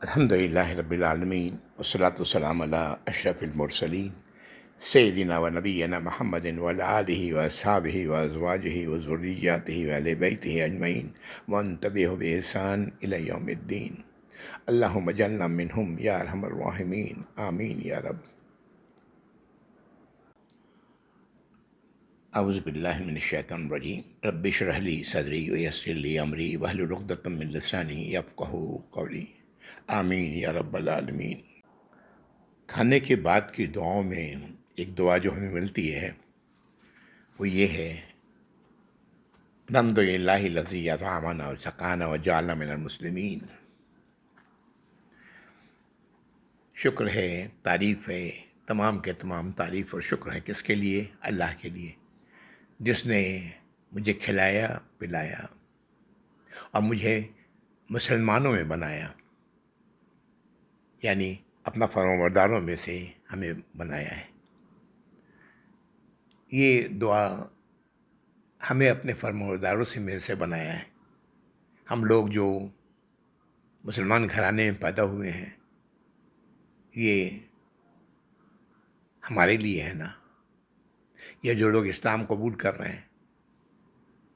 الحمدللہ رب العالمین والصلاة والسلام علی اشرف المرسلین سیدنا و نبینا محمد وعلی آلہ واصحابہ وازواجہ وذریاتہ واہل بیتہ اجمعین ومن تبعہم بإحسان الی یوم الدین اللہم اجعلنا منہم یا ارحم الراحمین آمین یا رب۔ اعوذ باللہ من الشیطان الرجیم رب اشرح لی صدری ویسر لی امری واحلل عقدۃ من لسانی یفقہوا قولی آمین یا رب العالمین۔ کھانے کے بعد کی دعاؤں میں ایک دعا جو ہمیں ملتی ہے وہ یہ ہے، الحمد للہ الذی اطعمنا وسقانا وجعلنا من المسلمین۔ شکر ہے، تعریف ہے، تمام کے تمام تعریف اور شکر ہے کس کے لیے؟ اللہ کے لیے، جس نے مجھے کھلایا پلایا اور مجھے مسلمانوں میں بنایا، یعنی اپنا فرمانبرداروں میں سے ہمیں بنایا ہے۔ یہ دعا ہمیں اپنے فرمانبرداروں میں سے بنایا ہے۔ ہم لوگ جو مسلمان گھرانے میں پیدا ہوئے ہیں، یہ ہمارے لیے ہے نا، یا جو لوگ اسلام قبول کر رہے ہیں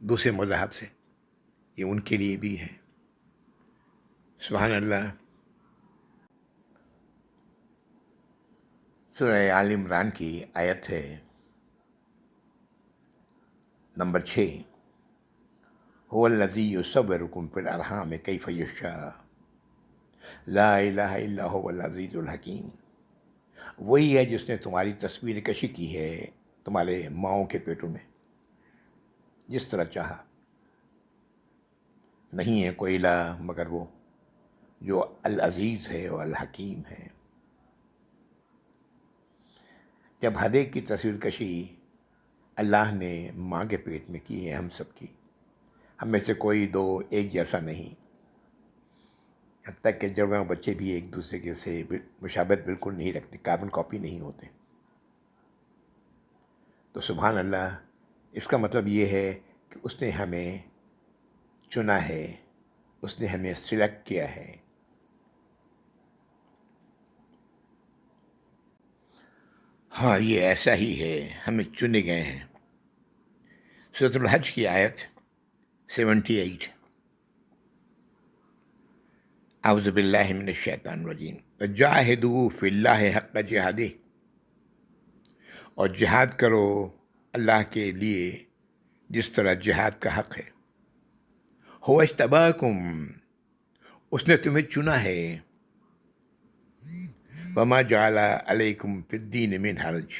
دوسرے مذہب سے، یہ ان کے لیے بھی ہے۔ سبحان اللہ۔ سورہ آل عمران کی آیت ہے نمبر 6، هو الذی یصورکم فی الارحام کیف یشاء لا الہ الا هو العزیز الحکیم۔ وہی ہے جس نے تمہاری تصویر کشی کی ہے تمہارے ماؤں کے پیٹوں میں جس طرح چاہا۔ نہیں ہے کوئی الہ مگر وہ جو العزیز ہے اور الحکیم ہے۔ جب ہر ایک کی تصویر کشی اللہ نے ماں کے پیٹ میں کی ہے، ہم سب کی، ہم میں سے کوئی دو ایک جیسا نہیں، حتیٰ کہ جڑواں بچے بھی ایک دوسرے کے سے مشابہت بالکل نہیں رکھتے، کاربن کاپی نہیں ہوتے۔ تو سبحان اللہ، اس کا مطلب یہ ہے کہ اس نے ہمیں چنا ہے، اس نے ہمیں سلیکٹ کیا ہے۔ ہاں، یہ ایسا ہی ہے، ہمیں چنے گئے ہیں۔ سورۃ الحج کی آیت 78، اعوذ باللہ من الشیطان الرجیم وجاہدوا فی اللہ حق جہادہ، اور جہاد کرو اللہ کے لیے جس طرح جہاد کا حق ہے۔ هو اجتباکم، اس نے تمہیں چنا ہے۔ وما جعل علیکم فی الدین من حرج،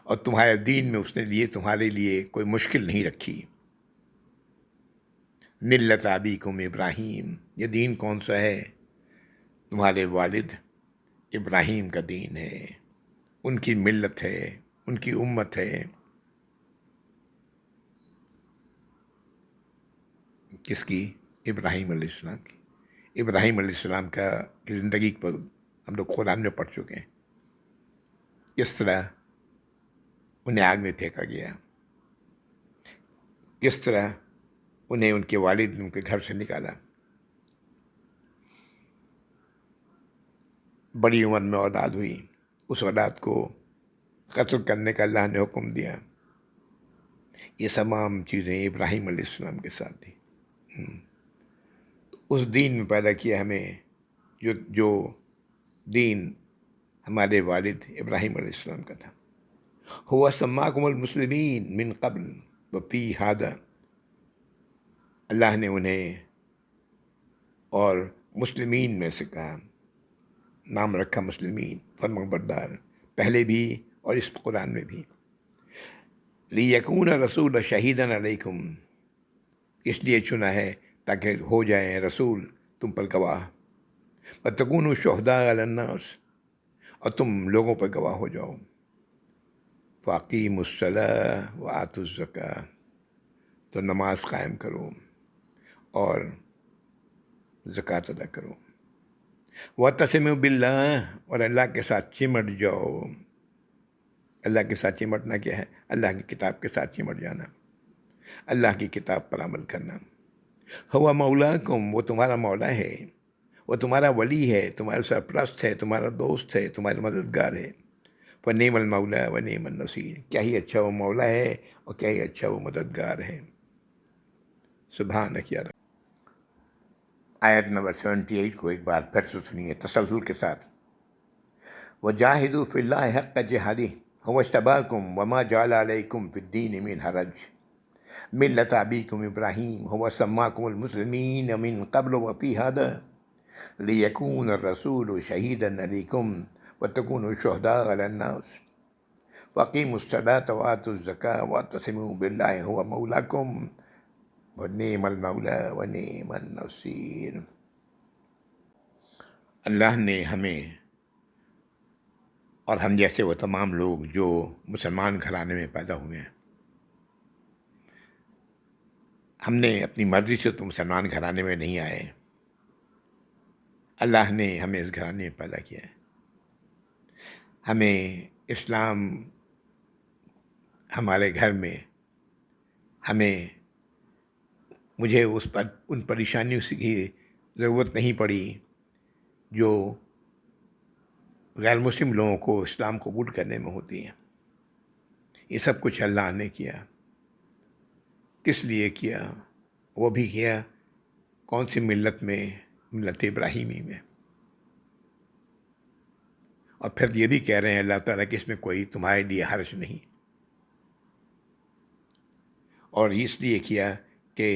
اور تمہارے دین میں اس نے تمہارے لیے کوئی مشکل نہیں رکھی۔ ملت ابیکم ابراہیم، یہ دین کون سا ہے؟ تمہارے والد ابراہیم کا دین ہے، ان کی ملت ہے، ان کی امت ہے۔ کس کی؟ ابراہیم علیہ السلام کی۔ ابراہیم علیہ السلام کی زندگی پر ہم لوگ قرآن میں پڑھ چکے ہیں، کس طرح انہیں آگ میں پھینکا گیا، کس طرح انہیں ان کے والد نے ان کے گھر سے نکالا، بڑی عمر میں اولاد ہوئی، اس اولاد کو قتل کرنے کا اللہ نے حکم دیا۔ یہ تمام چیزیں ابراہیم علیہ السلام کے ساتھ تھیں۔ اس دین میں پیدا کیا ہمیں، جو دین ہمارے والد ابراہیم علیہ السلام کا تھا۔ هو سماکم المسلمین من قبل وفی ھذا، اللہ نے انہیں اور مسلمین میں سے کہا، نام رکھا مسلمین، فرمانبردار، پہلے بھی اور اس قرآن میں بھی۔ لیکون رسول شہیداً علیکم، اس لیے چنا ہے تاکہ ہو جائے رسول تم پر گواہ، وتکونوا شہداء علی الناس، اور تم لوگوں پر گواہ ہو جاؤ۔ فاقیموا الصلاۃ وآتوا الزکاۃ، تو نماز قائم کرو اور زکوٰۃ ادا کرو۔ واعتصموا باللہ، اور اللہ کے ساتھ چمٹ جاؤ۔ اللہ کے ساتھ چمٹنا کیا ہے؟ اللہ کی کتاب کے ساتھ چمٹ جانا، اللہ کی کتاب پر عمل کرنا۔ ہوا مولاکم، وہ تمہارا مولا ہے۔ وہ تمہارا ولی ہے، تمہارا سرپرست ہے، تمہارا دوست ہے، تمہارا مددگار ہے۔ فنعم المولا و نعم النصیر، کیا ہی اچھا وہ مولا ہے اور کیا ہی اچھا وہ مددگار ہے۔ سبحانک یا رب۔ آیت نمبر 78 کو ایک بار پھر سے سنیے تسلسل کے ساتھ۔ وَجَاهِدُوا فِي اللَّهِ حَقَّ جِهَادِهِ هُوَ اجْتَبَاكُمْ وَمَا جَعَلَ عَلَيْكُمْ فِي الدِّينِ مِنْ حَرَجٍ مِلَّةَ أَبِيكُمْ إِبْرَاهِيمَ هُوَ سَمَّاكُمُ الْمُسْلِمِينَ مِنْ قَبْلُ وَفِي هَذَا لِيَكُونَ الرَّسُولُ شَهِيدًا عَلَيْكُمْ وَتَكُونُوا شُهَدَاءَ عَلَى النَّاسِ وَأَقِيمُوا الصَّلَاةَ وَآتُوا الزَّكَاةَ وَاعْتَصِمُوا بِاللَّهِ هُوَ مَوْلَاكُمْ وَنِعْمَ الْمَوْلَى وَنِعْمَ النَّصِيرُ۔ اللہ نے ہمیں اور ہم جیسے وہ تمام لوگ جو مسلمان گھرانے میں پیدا ہوئے ہیں، ہم نے اپنی مرضی سے تو مسلمان گھرانے میں نہیں آئے، اللہ نے ہمیں اس گھرانے میں پیدا کیا ہے۔ ہمیں اسلام ہمارے گھر میں مجھے ان پریشانیوں کی ضرورت نہیں پڑی جو غیر مسلم لوگوں کو اسلام قبول کرنے میں ہوتی ہیں۔ یہ سب کچھ اللہ نے کیا۔ کس لیے کیا؟ وہ بھی کیا کون سی ملت میں؟ ملت ابراہیمی میں۔ اور پھر یہ بھی کہہ رہے ہیں اللہ تعالیٰ کہ اس میں کوئی تمہارے لیے حرج نہیں، اور اس لیے کیا کہ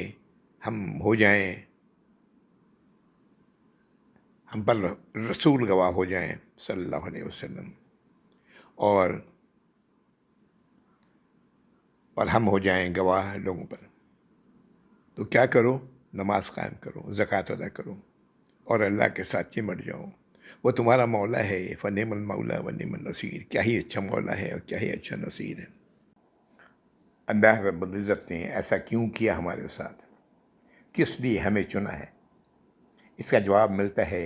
ہم ہو جائیں، ہم پر رسول گواہ ہو جائیں صلی اللہ علیہ وسلم، اور ہم ہو جائیں گواہ لوگوں پر۔ تو کیا کرو؟ نماز قائم کرو، زکوٰۃ ادا کرو، اور اللہ کے ساتھ چمٹ جاؤ۔ وہ تمہارا مولا ہے، فنعم المولا ونعم النصیر، کیا ہی اچھا مولا ہے اور کیا ہی اچھا نصیر ہے۔ اللہ رب العزت نے ایسا کیوں کیا ہمارے ساتھ؟ کس لیے ہمیں چنا ہے؟ اس کا جواب ملتا ہے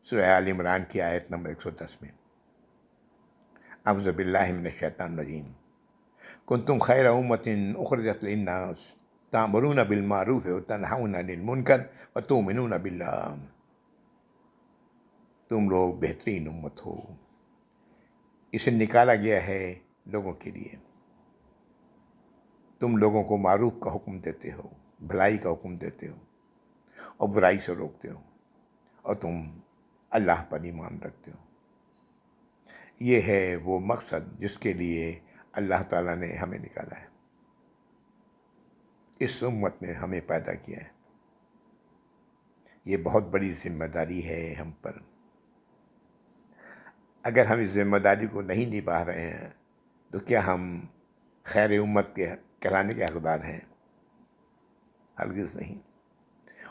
سورہ آل عمران کی آیت نمبر 110 میں۔ اعوذ باللہ من الشیطان الرجیم۔ کنتم خیر امۃ اخرجت للناس تأمرون بالمعروف وتنہون عن المنکر وتؤمنون باللہ۔ تم لوگ بہترین امت ہو، اسے نکالا گیا ہے لوگوں کے لیے۔ تم لوگوں کو معروف کا حکم دیتے ہو، بھلائی کا حکم دیتے ہو، اور برائی سے روکتے ہو، اور تم اللہ پر ایمان رکھتے ہو۔ یہ ہے وہ مقصد جس کے لیے اللہ تعالیٰ نے ہمیں نکالا ہے، اس امت میں ہمیں پیدا کیا ہے۔ یہ بہت بڑی ذمہ داری ہے ہم پر۔ اگر ہم اس ذمہ داری کو نہیں نبھا رہے ہیں تو کیا ہم خیر امت کے کہلانے کے حقدار ہیں؟ ہرگز نہیں۔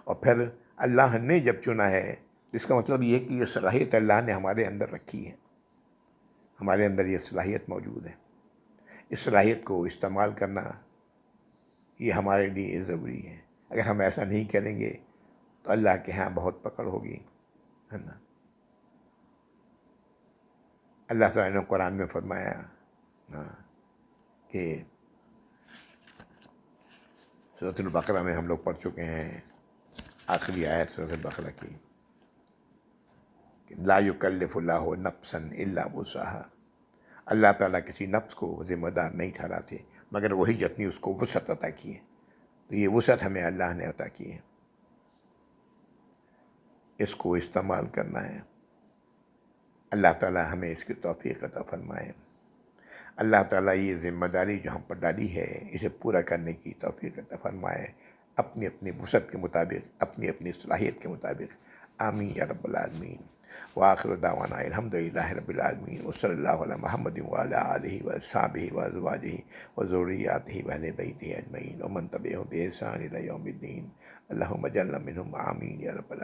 اور پھر اللہ نے جب چنا ہے تو اس کا مطلب یہ کہ یہ صلاحیت اللہ نے ہمارے اندر رکھی ہے، ہمارے اندر یہ صلاحیت موجود ہے۔ اس صلاحیت کو استعمال کرنا یہ ہمارے لیے ضروری ہے۔ اگر ہم ایسا نہیں کریں گے تو اللہ کے ہاں بہت پکڑ ہوگی، ہے نا۔ اللہ تعالیٰ نے قرآن میں فرمایا کہ سورۃ البقرہ میں ہم لوگ پڑھ چکے ہیں، آخری آیت سورۃ البقرہ کی، کہ لا یکلف اللہ نفسا الا وسعها۔ اللہ تعالیٰ کسی نفس کو ذمہ دار نہیں ٹھہراتے مگر وہی جتنی اس کو وسعت عطا کی ہے۔ تو یہ وسعت ہمیں اللہ نے عطا کی ہے، اس کو استعمال کرنا ہے۔ اللہ تعالیٰ ہمیں اس کی توفیق عطا فرمائے۔ اللہ تعالیٰ یہ ذمہ داری جو ہم پر ڈالی ہے اسے پورا کرنے کی توفیق عطا فرمائے، اپنی اپنی وسعت کے مطابق، اپنی اپنی صلاحیت کے مطابق۔ آمین یا رب العالمین۔ وآخر دعوانا الحمدللہ رب العالمین، وصلی اللہ علی محمد وعلی آلہ واصحابہ وازواجہ وذریاتہ واہل بیتہ اجمعین ومن تبعہم بإحسان الی یوم الدین۔ اللہم اجعلنا منہم، آمین یا رب العالمین۔